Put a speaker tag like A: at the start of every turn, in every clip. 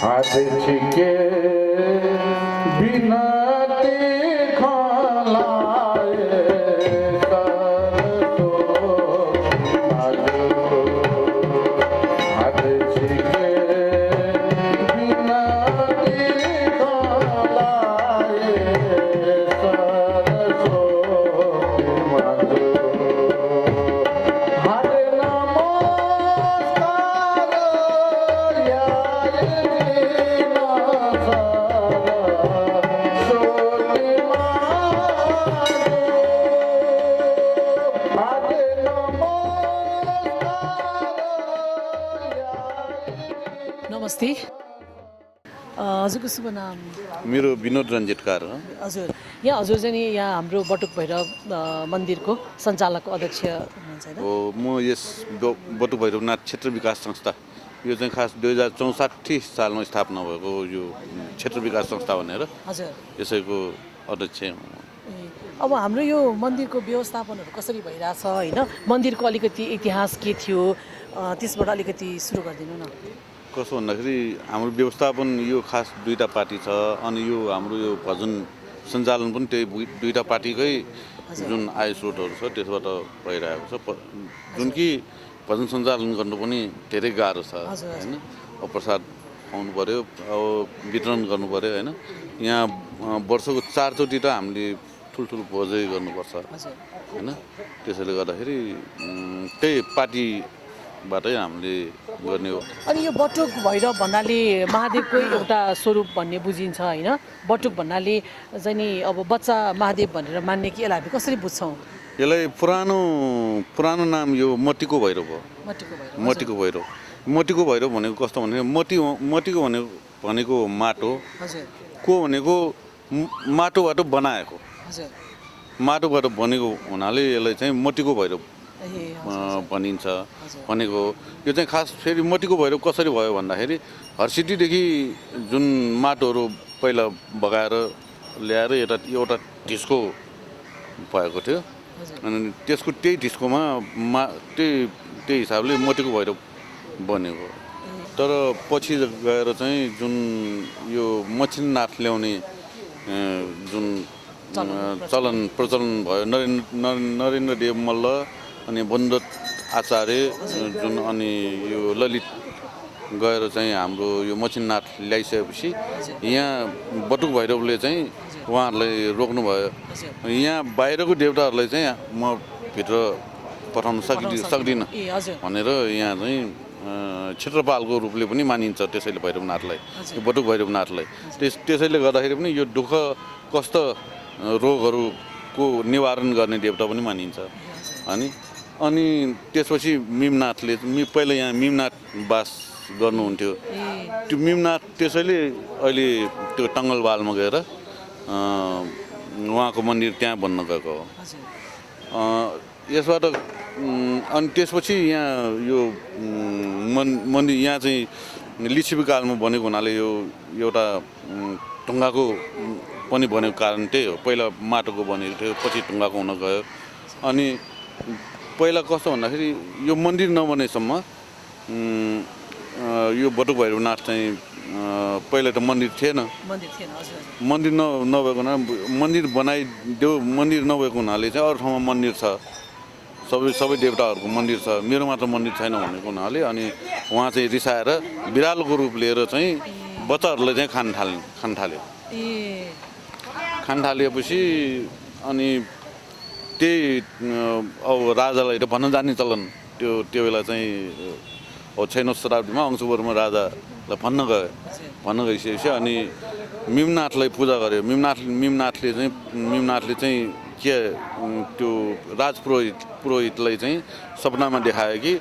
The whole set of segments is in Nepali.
A: हाथ छिके बिना खलाए सरसो आजो हाथ छिके बिना खलाए सरसो आजो हरे नमस्कार
B: नमस्ते। हजुरको शुभ नाम?
C: मेरो विनोद रञ्जितकार हो।
B: हजुर, यहाँ हजुर चाहिँ नि यहाँ हाम्रो बटुक भैरव मन्दिरको सञ्चालक अध्यक्ष हुनुहुन्छ होइन?
C: हो, म यस बटुक भैरवनाथ क्षेत्र विकास संस्था, यो चाहिँ खास 2064 सालमा स्थापना भएको यो क्षेत्र विकास संस्था भनेर
B: हजुर,
C: यसैको अध्यक्ष हुँ।
B: अब हाम्रो यो मन्दिरको व्यवस्थापनहरू कसरी भइरहेछ होइन? मन्दिरको अलिकति इतिहास के थियो त्यसबाट अलिकति सुरु गरिदिनु न।
C: कसो भन्दाखेरि हाम्रो व्यवस्थापन यो खास दुईवटा पार्टी छ, अनि यो हाम्रो यो भजन सञ्चालन पनि त्यही दुईवटा पार्टीकै जुन आय स्रोतहरू छ त्यसबाट भइरहेको छ, जुन कि भजन सञ्चालन गर्नु पनि धेरै गाह्रो छ होइन। अब प्रसाद खुवाउनु पऱ्यो, अब वितरण गर्नु पऱ्यो होइन। यहाँ वर्षको 4 चोटि त हामीले ठुल्ठुलो भोजै गर्नुपर्छ होइन। त्यसैले गर्दाखेरि त्यही पार्टीबाटै हामीले गर्ने हो।
B: अनि यो बटुक भैरव भन्नाले महादेवकै एउटा स्वरूप भन्ने बुझिन्छ होइन? बटुक भन्नाले चाहिँ नि अब बच्चा महादेव भनेर मान्ने कि यसलाई हामी कसरी बुझ्छौँ?
C: यसलाई पुरानो नाम यो मटीको भैरव हो।
B: मटीको भैरव
C: मटीको भैरव भनेको कस्तो भने मटीको भनेको माटो, को भनेको माटोबाट बनाएको, माटोबाट बनेको हुनाले यसलाई चाहिँ मटीको भैरव भनिन्छ भनेको। यो चाहिँ खास फेरि मटीको भैरव कसरी भयो भन्दाखेरि हर्सिटीदेखि जुन माटोहरू पहिला बगाएर ल्याएर एउटा ढिस्को भएको थियो, अनि त्यसको त्यही ढिस्कोमा त्यही हिसाबले मटीको भैरव बनेको। तर पछि गएर चाहिँ जुन यो मछिनाथ ल्याउने जुन प्रचलन भयो, नरेन्द्र देव मल्ल अनि वन्दत आचार्य जुन, अनि यो ललित गएर चाहिँ हाम्रो यो मछिनाथ ल्याइसकेपछि यहाँ बटुक भैरवले चाहिँ उहाँहरूलाई रोक्नुभयो। यहाँ बाहिरको देवताहरूलाई चाहिँ म भित्र पठाउन सक्दिनँ भनेर यहाँ चाहिँ क्षेत्रपालको रूपले पनि मानिन्छ त्यसैले भैरवनाथलाई, यो बटुक भैरवनाथलाई। त्यसैले गर्दाखेरि पनि यो दुःख कष्ट रोगहरूको निवारण गर्ने देवता पनि मानिन्छ अनि त्यसपछि मिमनाथले पहिला यहाँ मिमनाथ बास गर्नुहुन्थ्यो। त्यो मिमनाथ त्यसैले अहिले त्यो टङ्गलवालमा गएर उहाँको मन्दिर त्यहाँ बन्न गएको हो। यसबाट अनि त्यसपछि यहाँ यो मन्दिर यहाँ चाहिँ लिच्छवीकालमा बनेको हुनाले यो एउटा ढुङ्गाको पनि बनेको कारण त्यही हो। पहिला माटोको बनेको थियो, पछि ढुङ्गाको हुन गयो। अनि पहिला कस्तो भन्दाखेरि यो मन्दिर नबनेसम्म यो बटुक भैरवनाथ चाहिँ पहिला त मन्दिर थिएन। मन्दिर नभएको हुनाले मन्दिर बनाइदेऊ, मन्दिर नभएको हुनाले चाहिँ अरू ठाउँमा मन्दिर छ, सबै देवताहरूको मन्दिर छ, मेरो मात्र मन्दिर छैन भनेको हुनाले अनि उहाँ चाहिँ रिसाएर बिरालोको रूप लिएर चाहिँ बच्चाहरूलाई चाहिँ खान थालेपछि अनि त्यही अब राजालाई त भन्न जाने चलन त्यो बेला चाहिँ अब 6औं शताब्दीमा अंशुवर्मा राजालाई भन्न गइसकेपछि अनि मिमनाथलाई पूजा गर्यो। मिमनाथले चाहिँ के त्यो राजपुरोहितलाई चाहिँ सपनामा देखायो कि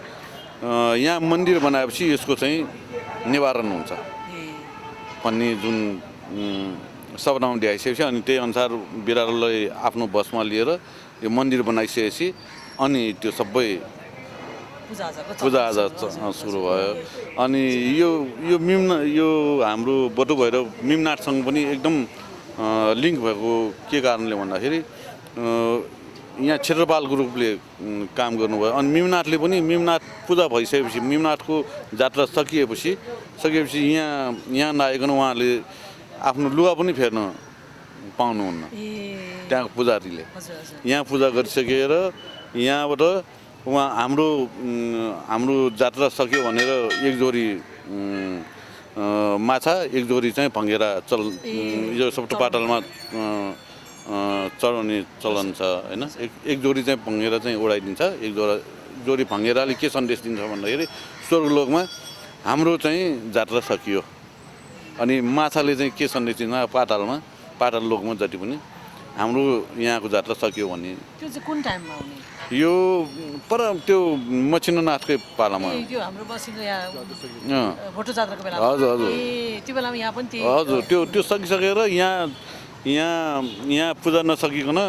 C: यहाँ मन्दिर बनाएपछि यसको चाहिँ निवारण हुन्छ भन्ने जुन सपनामा देखाइसकेपछि अनि त्यही अनुसार बिरालोलाई आफ्नो बसमा लिएर यो मन्दिर बनाइसकेपछि अनि त्यो सबै पूजाआजा सुरु भयो। अनि यो हाम्रो बटुक भैरव मिमनाथसँग पनि एकदम लिङ्क भएको के कारणले भन्दाखेरि यहाँ क्षेत्रपालको रूपले काम गर्नुभयो अनि मिमनाथले पनि मिमनाथ पूजा भइसकेपछि मिमनाथको जात्रा सकिएपछि यहाँ नआइकन उहाँले आफ्नो लुगा पनि फेर्न पाउनुहुन्न त्यहाँको पुजारीले यहाँ पूजा गरिसकेर यहाँबाट उहाँ हाम्रो जात्रा सक्यो भनेर एक जोडी माछा एक जोडी चाहिँ भँगेरा यो सप्तपाटलमा चढाउने चलन छ होइन एक जोडी चाहिँ भँगेरा चाहिँ उडाइदिन्छ एक जोडी भँगेराले के सन्देश दिन्छ भन्दाखेरि स्वर्गलोकमा हाम्रो चाहिँ जात्रा सकियो अनि माछाले चाहिँ के सन्देश दिन्छ पाताल लोकमा जति पनि हाम्रो यहाँको जात्रा सकियो भन्ने
B: त्यो चाहिँ कुन टाइममा हुने
C: यो पर त्यो मचिन्द्रनाथकै पालामा
B: त्यो हाम्रो बसिन्छ यहाँ भोटो जात्राको बेला
C: हजुर
B: त्यो बेलामा यहाँ पनि
C: हजुर त्यो सकिसकेर यहाँ पूजा नसकिकन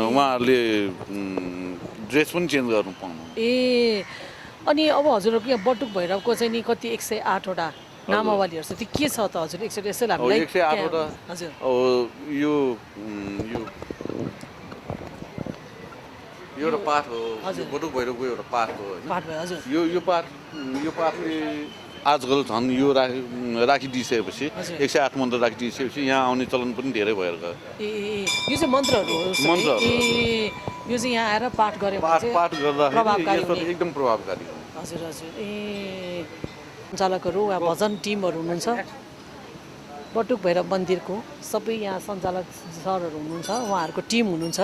C: उहाँहरूले ड्रेस पनि चेन्ज गर्नु पाउनु
B: अनि अब हजुरहरूको यहाँ बटुक भैरवको चाहिँ नि कति 108 वटा नामावलीहरू छ त्यो के छ त हजुर एकचोटि यसै हामीलाई
C: 108 वटा
B: हजुर
C: यो एउटा पाठ हो बटुक भैरवको एउटा पाठ हो होइन यो पाठले आजकल झन् यो राखिदिइसकेपछि 108 मन्त्र राखिदिइसकेपछि यहाँ आउने चलन पनि धेरै भएर गयो
B: यो चाहिँ मन्त्रहरू यो चाहिँ यहाँ आएर पाठ गरे
C: पाठ गर्दाखेरि एकदम प्रभावकारी
B: हजुर सञ्चालकहरू वा भजन टिमहरू हुनुहुन्छ बटुक भैरव मन्दिरको सबै यहाँ सञ्चालक सरहरू हुनुहुन्छ उहाँहरूको टिम हुनुहुन्छ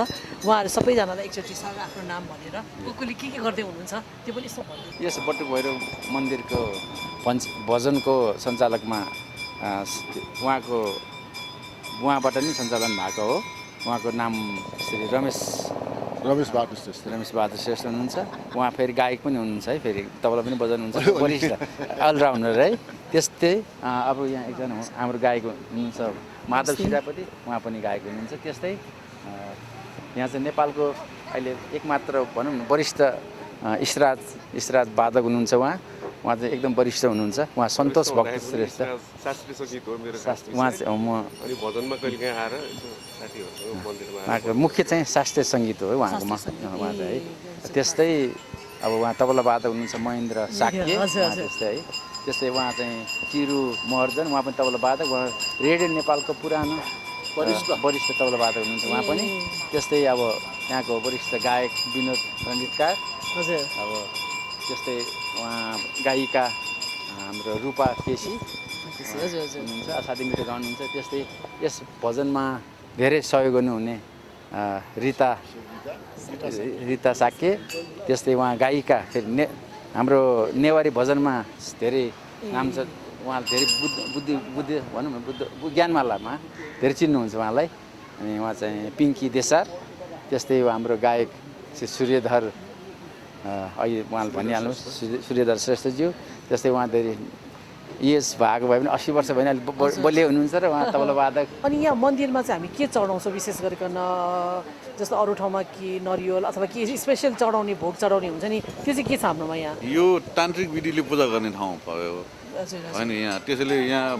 B: उहाँहरू सबैजनालाई एकचोटि सर आफ्नो नाम भनेर कसले के गर्दै हुनुहुन्छ त्यो पनि यसो भन्नु
D: यस बटुक भैरव मन्दिरको भजनको सञ्चालकमा उहाँबाट नै सञ्चालन भएको हो उहाँको नाम श्री रमेश बहादुर श्रेष्ठ हुनुहुन्छ उहाँ फेरि गायक पनि हुनुहुन्छ है फेरि तबला पनि बजाउनुहुन्छ वरिष्ठ अलराउन्डर है त्यस्तै अब यहाँ एकजना हाम्रो गायक हुनुहुन्छ माधव सिरापति उहाँ पनि गायक हुनुहुन्छ त्यस्तै यहाँ चाहिँ नेपालको अहिले एकमात्र भनौँ न वरिष्ठ इसराज वादक हुनुहुन्छ उहाँ चाहिँ एकदम वरिष्ठ हुनुहुन्छ उहाँ सन्तोष भक्त श्रेष्ठ
E: शास्त्रीय सङ्गीत हो मेरो
D: उहाँ चाहिँ
E: अनि भजनमा कहिलेकाहीँ आएर साथीहरू मन्दिरमा
D: उहाँको मुख्य चाहिँ शास्त्रीय सङ्गीत हो उहाँकोमा उहाँ चाहिँ है त्यस्तै अब उहाँ तबला वादक हुनुहुन्छ महेन्द्र साक्य त्यस्तै है त्यस्तै उहाँ चाहिँ चिरु महर्जन उहाँ पनि तबला वादक उहाँ रेडियो नेपालको पुरानो वरिष्ठ तबला वादक हुनुहुन्छ उहाँ पनि त्यस्तै अब यहाँको वरिष्ठ गायक विनोद रञ्जितकार
B: हजुर
D: अब त्यस्तै उहाँ गायिका हाम्रो रूपा केसी हुनुहुन्छ साथै मिठो गाउनुहुन्छ त्यस्तै यस भजनमा धेरै सहयोग गर्नुहुने रिता साक्य त्यस्तै उहाँ गायिका फेरि हाम्रो नेवारी भजनमा धेरै नाम छ उहाँ धेरै बुद्धि भनौँ न ज्ञानमालामा धेरै चिन्नुहुन्छ उहाँलाई अनि उहाँ चाहिँ पिङ्की देसार त्यस्तै हाम्रो गायक श्री सूर्यधर अहिले उहाँले भनिहाल्नुहोस् सूर्यधर श्रेष्ठज्यू त्यस्तै उहाँ धेरै एज भएको भए पनि 80 वर्ष भएन अहिले बलियो हुनुहुन्छ र उहाँ तबला वादक
B: अनि यहाँ मन्दिरमा चाहिँ हामी के चढाउँछौँ विशेष गरिकन जस्तो अरू ठाउँमा कि नरिवल अथवा के स्पेसल चढाउने भोग चढाउने हुन्छ नि त्यो चाहिँ के छ हाम्रोमा यहाँ
C: यो तान्त्रिक विधिले पूजा गर्ने ठाउँ भयो होइन यहाँ त्यसैले यहाँ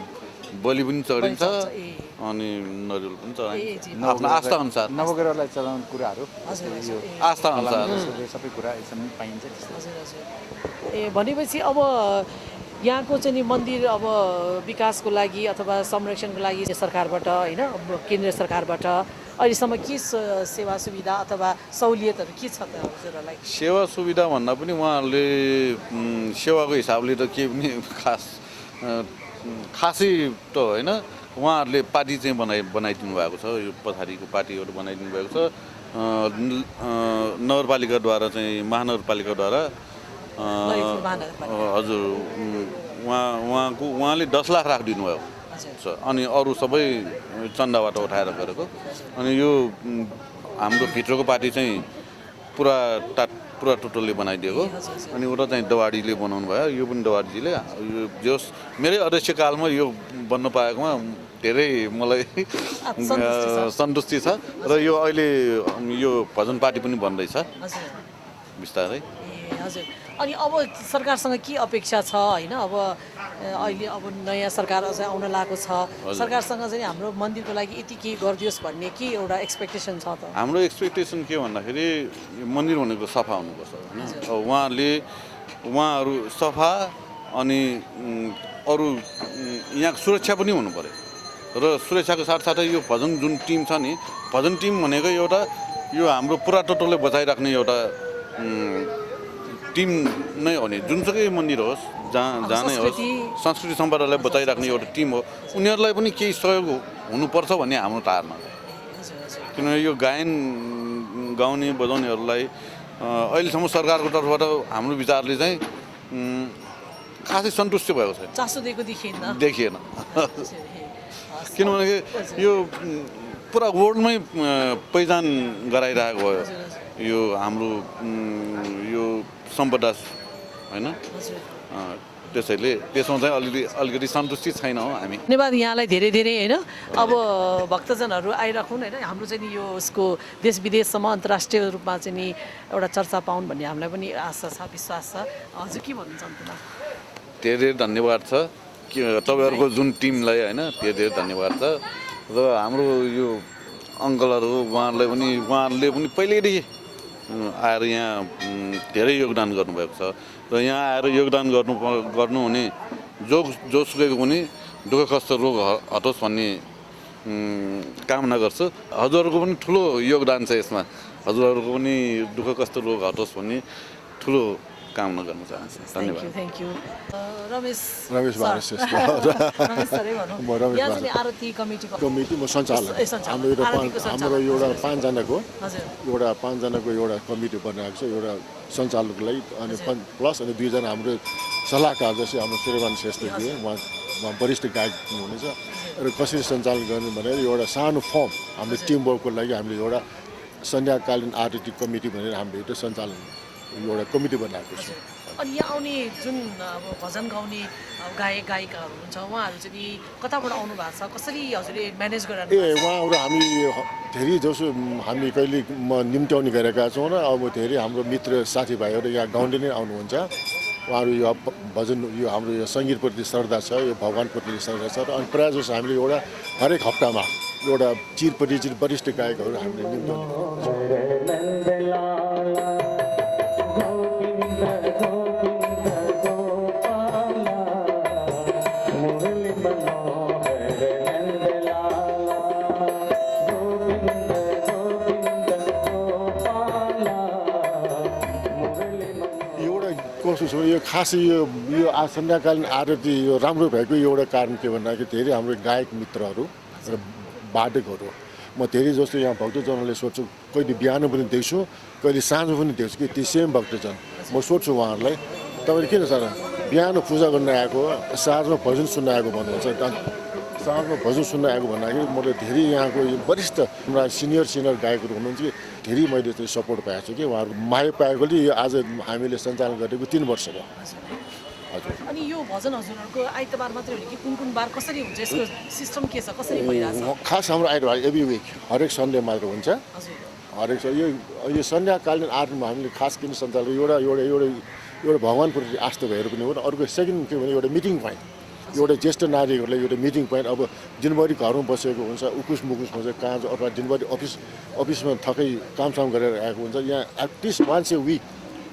C: बलि पनि चढिन्छ अनि नरिवल पनि चढाइन्छ आफ्नो आस्था अनुसार
D: नवग्रहलाई चलाउने कुराहरू
C: यो आस्था अनुसार
D: सबै कुरा यसमा पाइन्छ
B: भनेपछि अब यहाँको चाहिँ नि मन्दिर अब विकासको लागि अथवा संरक्षणको लागि सरकारबाट होइन केन्द्रीय सरकारबाट अहिलेसम्म के सेवा सुविधा अथवा सहुलियतहरू के छ त हजुरहरूलाई
C: सेवा सुविधा भन्दा पनि उहाँहरूले सेवाको हिसाबले त केही पनि खासै त होइन उहाँहरूले पार्टी चाहिँ बनाइदिनु भएको छ यो पछाडिको पार्टीहरू बनाइदिनु भएको छ नगरपालिकाद्वारा चाहिँ महानगरपालिकाद्वारा हजुर उहाँले 10 लाख राखिदिनु भयो अनि अरू सबै चन्दाबाट उठाएर गरेको अनि यो हाम्रो भित्रको पार्टी चाहिँ पुरा टोटलले बनाइदिएको अनि उता चाहिँ दवाडीले बनाउनु भयो यो पनि दवाडीजीले यो मेरै अध्यक्षकालमा यो बन्न पाएकोमा धेरै मलाई सन्तुष्टि छ र यो अहिले यो भजन पार्टी पनि बन्दैछ बिस्तारै
B: हजुर अनि अब सरकारसँग के अपेक्षा छ होइन अब अहिले अब नयाँ सरकार अझै आउन लागेको छ सरकारसँग चाहिँ हाम्रो मन्दिरको लागि यति केही गरिदियोस् भन्ने के एउटा एक्सपेक्टेसन छ त
C: हाम्रो एक्सपेक्टेसन के भन्दाखेरि मन्दिर भनेको सफा हुनुपर्छ होइन उहाँहरू सफा अनि अरू यहाँको सुरक्षा पनि हुनु पऱ्यो र सुरक्षाको साथसाथै यो भजन जुन टिम छ नि भजन टिम भनेको एउटा यो हाम्रो पुरातत्त्वले बचाइराख्ने एउटा टिम नै हो नि जुनसुकै मन्दिर होस् जहाँ नै होस् संस्कृति सम्पदालाई बचाइराख्ने एउटा टिम हो उनीहरूलाई पनि केही सहयोग हुनुपर्छ भन्ने हाम्रो धारणा किनभने यो गायन गाउने बजाउनेहरूलाई अहिलेसम्म सरकारको तर्फबाट हाम्रो विचारले चाहिँ खासै सन्तुष्टि भएको छैन
B: चासो दिएको
C: देखिएन किनभने यो पुरा वर्ल्डमै पहिचान गराइरहेको भयो यो हाम्रो यो सम्पदा होइन त्यसैले त्यसमा चाहिँ अलिकति सन्तुष्टि छैनौँ हामी
B: धन्यवाद यहाँलाई धेरै धेरै होइन अब भक्तजनहरू आइराखौँ होइन हाम्रो चाहिँ नि यो उसको देश विदेशसम्म अन्तर्राष्ट्रिय रूपमा चाहिँ नि एउटा चर्चा पाउन् भन्ने हामीलाई पनि आशा छ विश्वास छ हजुर के भन्नुहुन्छ अन्तमा
C: धेरै धेरै धन्यवाद छ तपाईँहरूको जुन टिमलाई होइन धेरै धेरै धन्यवाद छ र हाम्रो यो अङ्कलहरू उहाँहरूले पनि पहिल्यैदेखि आएर यहाँ धेरै योगदान गर्नुभएको छ र यहाँ आएर योगदान गर्नुहुने जोसुकैको पनि दुःख कष्ट रोग हटोस् भन्ने कामना गर्छु हजुरहरूको पनि ठुलो योगदान छ यसमा हजुरहरूको पनि दुःख कष्ट रोग हटोस् भन्ने ठुलो कामना गर्न चाहन्छु धन्यवाद
B: थ्याङ्क यू रमेश
F: भारत श्रेष्ठ
B: रमेश सरै भनौँ
F: म रमेश
B: यहाँ चाहिँ आरती कमिटीको
F: कमिटी म सञ्चालक हाम्रो एउटा पाँचजनाको एउटा एउटा कमिटी बनाएको छ एउटा सञ्चालकको लागि अनि प्लस अनि दुईजना हाम्रो सल्लाहकार जस्तै हाम्रो श्रीमान श्रेष्ठजी उहाँ वरिष्ठ गायक हुनुहुन्छ र कसरी सञ्चालन गर्नु भनेर एउटा सानो फर्म हाम्रो टिमवर्कको लागि हामीले एउटा सन्ध्याकालीन आरती कमिटी भनेर हामीले एउटा सञ्चालन एउटा कमिटी बनाएको छ
B: अनि यहाँ आउने जुन अब भजन गाउने गायक गायिकाहरू हुन्छ उहाँहरू चाहिँ कताबाट आउनु भएको छ कसरी हजुरले म्यानेज गरेर
F: उहाँहरू हामी धेरै जसो हामी कहिले निम्त्याउने गरेका छौँ र अब धेरै हाम्रो मित्र साथीभाइहरू यहाँ गाउँले नै आउनुहुन्छ उहाँहरू यो भजन यो हाम्रो यो सङ्गीतप्रति श्रद्धा छ यो भगवान्प्रति श्रद्धा छ र अनि प्रायः जस्तो हामीले एउटा हरेक हप्तामा एउटा चिरपरिचित वरिष्ठ गायकहरू हामीले निम्त्याउने कोसिस हो यो खास यो सन्ध्याकालीन आरती यो राम्रो भएको एउटा कारण के भन्दाखेरि धेरै हाम्रो गायक मित्रहरू र वादकहरू म धेरै जस्तो यहाँ भक्तजनहरूले सोध्छु कहिले बिहान पनि देख्छु कहिले साँझ पनि देख्छु कि ती सेम भक्तजन म सोध्छु उहाँहरूलाई तपाईँले किन सर बिहान पूजा गर्न आएको साँझमा भजन सुन्न आएको भन्नुहुन्छ साँझमा भजन सुन्न आएको भन्दाखेरि मैले धेरै यहाँको वरिष्ठ हाम्रा सिनियर गायकहरू हुनुहुन्छ कि धेरै मैले चाहिँ सपोर्ट पाएको छु कि उहाँहरूको माया पाएकोले यो आज हामीले सञ्चालन गरेको 3 वर्ष भयो हजुर
B: अनि यो भजन हजुरहरूको आइतबार मात्रै हो कि कुन बार कसरी हुन्छ यसको सिस्टम के छ कसरी भइरहेछ
F: खास हाम्रो आइतबार एभ्री विक हरेक सन्डे मात्र हुन्छ हरेक यो सन्ध्याकालीन आरतीमा हामीले खास किन सञ्चालन एउटा भगवान्प्रति आस्था भएर पनि हो र अर्को सेकेन्ड के भने एउटा मिटिङ पोइन्ट एउटा ज्येष्ठ नारीहरूलाई एउटा मिटिङ पोइन्ट अब दिनभरि घरमा बसेको हुन्छ उकुस मुकुस हुन्छ कहाँ अथवा दिनभरि अफिसमा थकै कामसाम गरेर आएको हुन्छ यहाँ एटलिस्ट वान्स ए विक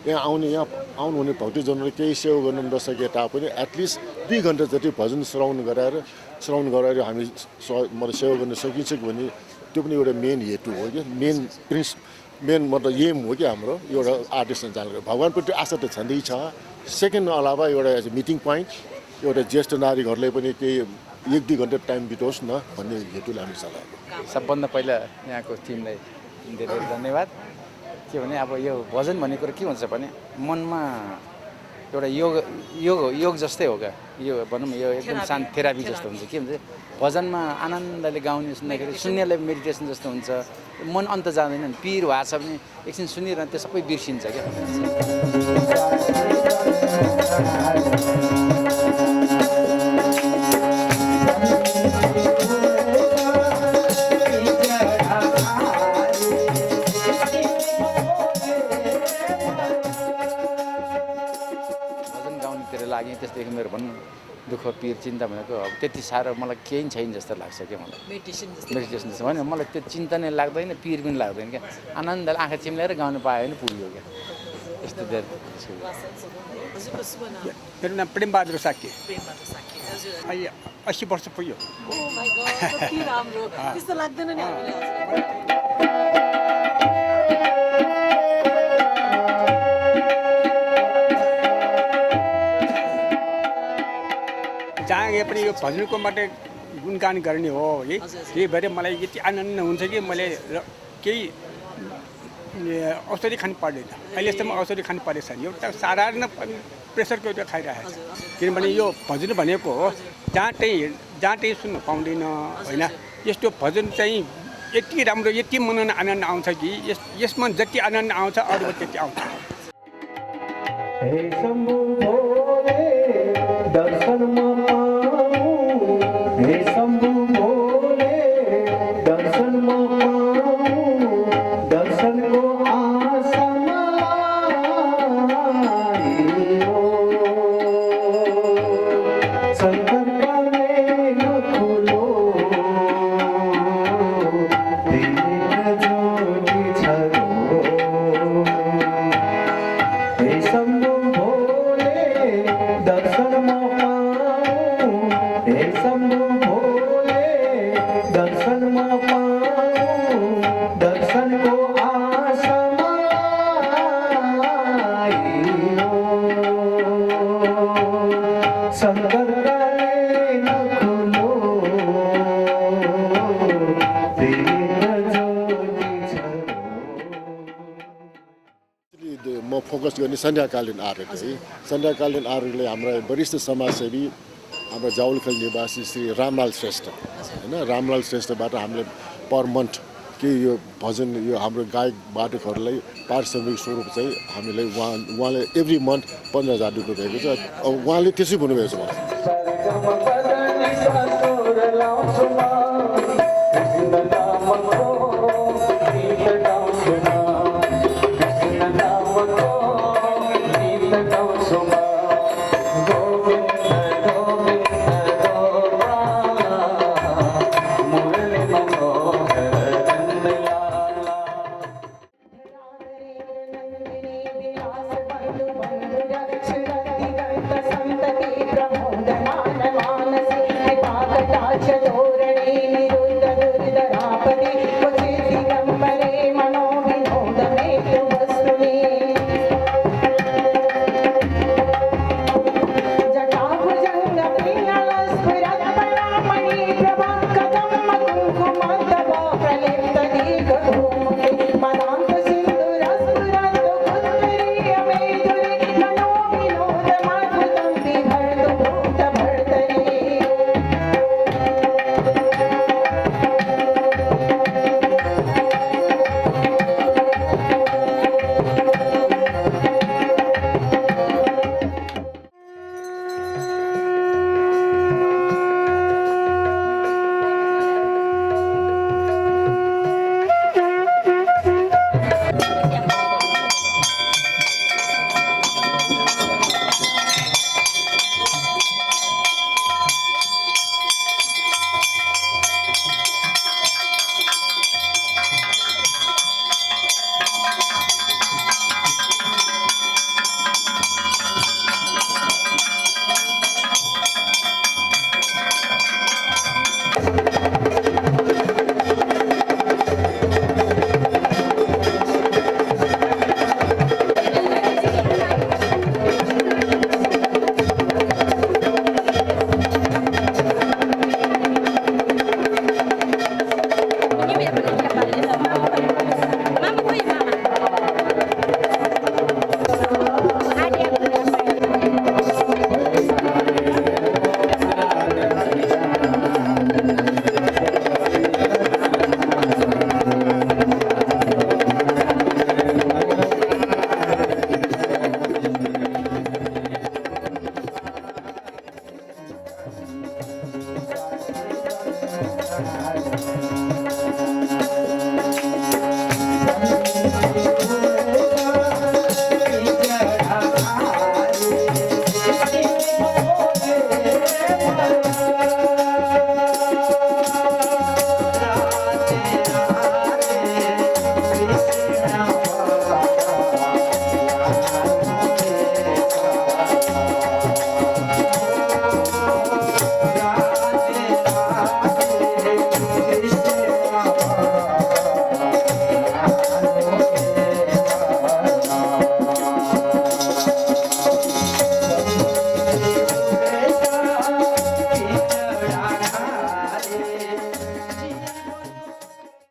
F: यहाँ आउनुहुने भक्तजनहरूले केही सेवा गर्नु नसके तापनि एटलिस्ट 2 घन्टा जति भजन श्रवण गराएर हामी मतलब सेवा गर्न सकिन्छ कि भने त्यो पनि एउटा मेन हेतु हो कि मेन मतलब एम हो कि हाम्रो एउटा आर्टिस्ट सञ्चालन भगवान्प्रति आशा त छँदै छ सेकेन्ड अलावा एउटा मिटिङ पोइन्ट एउटा ज्येष्ठ नारीहरूलाई पनि केही 1-2 घन्टा टाइम बिताओस् न भन्ने हेतुले हामी चलाएको
D: सबभन्दा पहिला यहाँको टिमलाई धेरै धन्यवाद के भने अब यो भजन भन्ने कुरो के हुन्छ भने मनमा एउटा योग जस्तै हो क्या यो भनौँ यो एकदम शान्त थेरापी जस्तो हुन्छ के भन्छ भजनमा आनन्दले गाउने सुन्दाखेरि सुन्नेलाई मेडिटेसन जस्तो हुन्छ मन अन्त जाँदैन नि पिर भएको छ भने एकछिन सुनिरहँ त्यो सबै बिर्सिन्छ क्या पहिलादेखि मेरो भन्नु दुःख पिर चिन्ता भनेको अब त्यति साह्रो मलाई केही छैन जस्तो लाग्छ क्या मलाई मेडिटेसन जस्तो भने मलाई त्यो चिन्ता नै लाग्दैन पिर पनि लाग्दैन क्या आनन्दले आँखा चिम्लेर गाउनु पायो भने पुग्यो क्या यस्तो धेरै छु
B: हजुरको शुभ नाम
G: मेरो नाम प्रेमबहादुर साक्य
B: प्रेमबहादुर साक्य हजुर
G: अहिले 80 वर्ष पुग्यो
B: ओ माय गॉड कति राम्रो त्यस्तो लाग्दैन नि हामीलाई
G: जहाँ गए पनि यो भजनको मात्रै गुणगान गर्ने हो है त्यही भएर मलाई यति आनन्द हुन्छ कि मैले केही औषधि खानु पर्दैन अहिलेसम्म औषधि खानु परेको छैन एउटा साधारण प्रेसरको एउटा खाइरहेको छ किनभने यो भजन भनेको हो जहाँ त्यही सुन्नु पाउँदैन होइन यस्तो भजन चाहिँ यति राम्रो यति मनमा आनन्द आउँछ कि यसमा जति आनन्द आउँछ अरूमा त्यति आउँछ
A: हे शम्भु भोले दर्शनमा पाऊँ हे शम्भु भोले दर्शनमा पाऊँ दर्शनको आशामा आइयो शङ्करका मेलो ठुलो दिने ज्योति छ हे शम्भु भोले दर्शनमा पाऊँ हे शम्भु भोले दर्शनमा पाऊँ दर्शनको आशामा आइयो शङ्करका नैना खुलो दिने ज्योति छ
F: म फोकस गर्ने सन्ध्याकालीन आरती है सन्ध्याकालीन आरतीले हाम्रा वरिष्ठ समाजसेवी हाम्रो जावलखेल निवासी श्री रामलाल श्रेष्ठ होइन रामलाल श्रेष्ठबाट हामीले पर मन्थ कि यो भजन यो हाम्रो गायक वादकहरूलाई पारिश्रमिक स्वरूप चाहिँ हामीले उहाँले एभ्री मन्थ 15,000 रुपियाँ भएको छ अब उहाँले त्यसै भन्नुभएको छ मलाई